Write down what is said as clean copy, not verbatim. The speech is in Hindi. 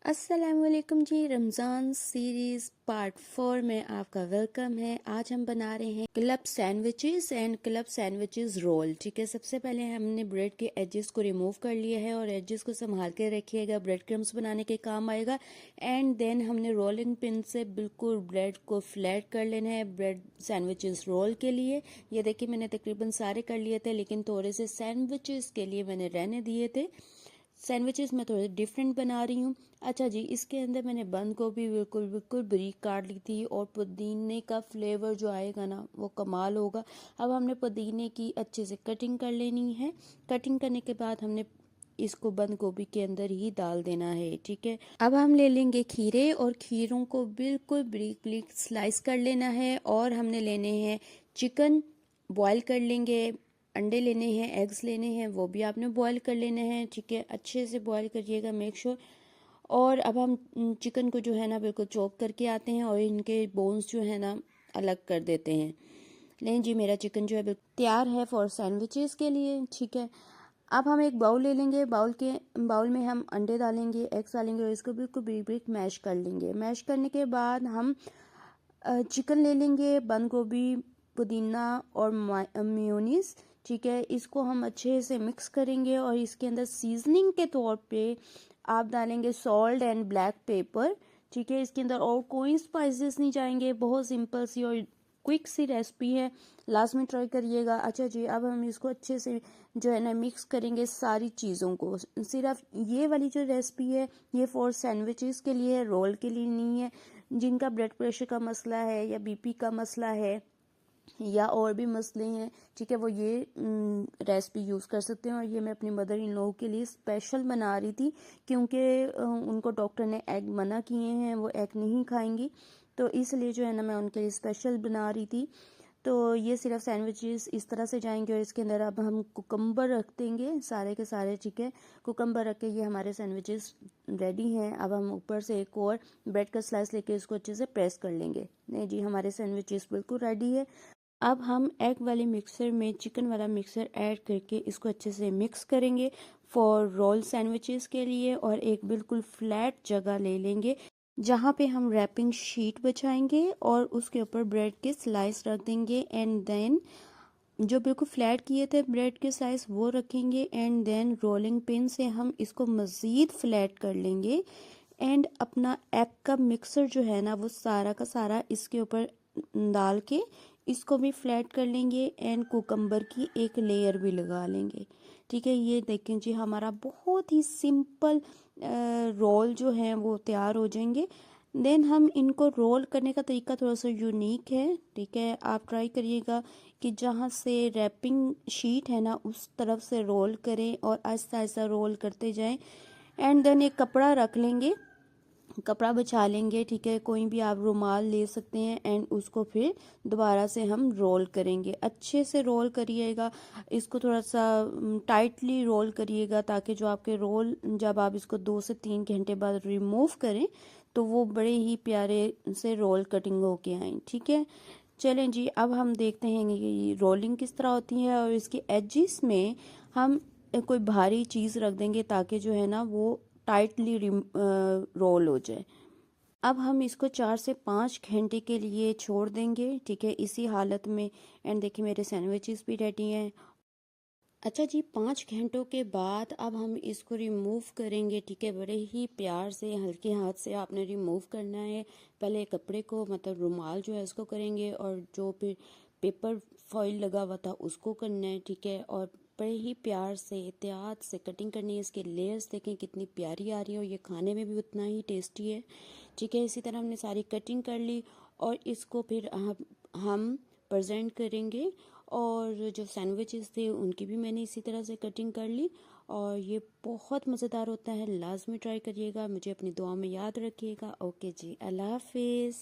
अस्सलामुअलैकुम जी। रमज़ान सीरीज़ पार्ट 4 में आपका वेलकम है। आज हम बना रहे हैं club sandwiches and club sandwiches roll. ठीक है, सबसे पहले हमने ब्रेड के एजेस को रिमूव कर लिया है और एजेस को संभाल के रखिएगा, ब्रेड क्रम्स बनाने के काम आएगा। एंड देन हमने रोलिंग पिन से बिल्कुल ब्रेड को फ्लैट कर लेना है ब्रेड सैंडविचेस रोल के लिए। ये देखिए, मैंने तकरीबन सारे कर लिए थे, लेकिन थोड़े से सैंडविचेस के लिए मैंने रहने दिए थे। सैंडविचेस मैं थोड़े डिफरेंट बना रही हूँ। अच्छा जी, इसके अंदर मैंने बंद गोभी बिल्कुल बिल्कुल बारीक काट ली थी और पुदीने का फ्लेवर जो आएगा ना वो कमाल होगा। अब हमने पुदीने की अच्छे से कटिंग कर लेनी है। कटिंग करने के बाद हमने इसको बंद गोभी के अंदर ही डाल देना है। ठीक है, अब हम ले लेंगे खीरे और खीरों को बिल्कुल बारीक बारीक स्लाइस कर लेना है। और हमने लेने हैं चिकन, बॉईल कर लेंगे। अंडे लेने हैं, एग्स लेने हैं, वो भी आपने बॉईल कर लेने हैं। ठीक है, अच्छे से बॉईल करिएगा, मेक श्योर। और अब हम चिकन को जो है ना बिल्कुल चॉप करके आते हैं और इनके बोन्स जो है ना अलग कर देते हैं। नहीं जी, मेरा चिकन जो है बिल्कुल तैयार है फॉर सैंडविचेस के लिए। ठीक है, अब हम एक बाउल ले लेंगे। बाउल में हम अंडे डालेंगे, एग्स डालेंगे और इसको बिल्कुल ब्रिक ब्रिक मैश कर लेंगे। मैश करने के बाद हम चिकन ले लेंगे, बंद गोभी, पुदीना और मेयोनीज। ठीक है, इसको हम अच्छे से मिक्स करेंगे और इसके अंदर सीजनिंग के तौर पे आप डालेंगे सॉल्ट एंड ब्लैक पेपर। ठीक है, इसके अंदर और कोई स्पाइसेस नहीं जाएंगे, बहुत सिंपल सी और क्विक सी रेसिपी है, लास्ट में ट्राई करिएगा। अच्छा जी, अब हम इसको अच्छे से जो है ना मिक्स करेंगे सारी चीज़ों को। सिर्फ ये वाली जो रेसिपी है ये फॉर सैंडविचेस के लिए है, रोल के लिए नहीं है। जिनका ब्लड प्रेशर का मसला है या बीपी का मसला है या और भी मसले हैं, ठीक है, वो ये रेसिपी यूज़ कर सकते हैं। और ये मैं अपनी मदर इन लॉ के लिए स्पेशल बना रही थी क्योंकि उनको डॉक्टर ने एग मना किए हैं, वो एग नहीं खाएंगी, तो इसलिए जो है ना मैं उनके लिए स्पेशल बना रही थी। तो ये सिर्फ सैंडविचेस इस तरह से जाएंगे और इसके अंदर अब हम कुकम्बर रख देंगे सारे के सारे। ठीक है, कुकम्बर रख के ये हमारे सैंडविचेस रेडी हैं। अब हम ऊपर से एक और ब्रेड का स्लाइस लेके इसको अच्छे से प्रेस कर लेंगे। नहीं जी, हमारे सैंडविचेस बिल्कुल रेडी है। अब हम एग वाले मिक्सर में चिकन वाला मिक्सर ऐड करके इसको अच्छे से मिक्स करेंगे फॉर रोल सैंडविचेस के लिए। और एक बिल्कुल फ्लैट जगह ले लेंगे जहाँ पे हम रैपिंग शीट बिछाएंगे और उसके ऊपर ब्रेड के स्लाइस रख देंगे। एंड देन जो बिल्कुल फ्लैट किए थे ब्रेड के स्लाइस वो रखेंगे। एंड देन रोलिंग पिन से हम इसको मज़ीद फ्लैट कर लेंगे। एंड अपना एग का मिक्सर जो है ना वो सारा का सारा इसके ऊपर डाल के इसको भी फ्लैट कर लेंगे एंड कुकम्बर की एक लेयर भी लगा लेंगे। ठीक है, ये देखें जी, हमारा बहुत ही सिंपल रोल जो है वो तैयार हो जाएंगे। देन हम इनको रोल करने का तरीका थोड़ा सा यूनिक है। ठीक है, आप ट्राई करिएगा कि जहाँ से रैपिंग शीट है ना उस तरफ से रोल करें और आहिस्ता आहिस्ता रोल करते जाएं। एंड देन एक कपड़ा रख लेंगे, कपड़ा बिछा लेंगे। ठीक है, कोई भी आप रुमाल ले सकते हैं एंड उसको फिर दोबारा से हम रोल करेंगे। अच्छे से रोल करिएगा, इसको थोड़ा सा टाइटली रोल करिएगा ताकि जो आपके रोल जब आप इसको 2 से 3 घंटे बाद रिमूव करें तो वो बड़े ही प्यारे से रोल कटिंग होके आए। ठीक है, चलें जी, अब हम देखते हैं कि रोलिंग किस तरह होती है। और इसके एजिस में हम कोई भारी चीज़ रख देंगे ताकि जो है ना वो टाइटली रोल हो जाए। अब हम इसको 4 से 5 घंटे के लिए छोड़ देंगे। ठीक है, इसी हालत में। एंड देखिए, मेरे सैंडविचेस भी रेडी हैं। अच्छा जी, 5 घंटों के बाद अब हम इसको रिमूव करेंगे। ठीक है, बड़े ही प्यार से हल्के हाथ से आपने रिमूव करना है। पहले कपड़े को मतलब रुमाल जो है उसको करेंगे और जो फिर पेपर फॉइल लगा हुआ था उसको करना है। ठीक है, और बड़े ही प्यार से एहतियात से कटिंग करनी है। इसके लेयर्स देखें कितनी प्यारी आ रही है और ये खाने में भी उतना ही टेस्टी है। ठीक है, इसी तरह हमने सारी कटिंग कर ली और इसको फिर हम प्रेजेंट करेंगे। और जो सैंडविचेस थे उनकी भी मैंने इसी तरह से कटिंग कर ली और ये बहुत मज़ेदार होता है। लाजमी ट्राई करिएगा, मुझे अपनी दुआ में याद रखिएगा। ओके जी, अल्लाह हाफिज़।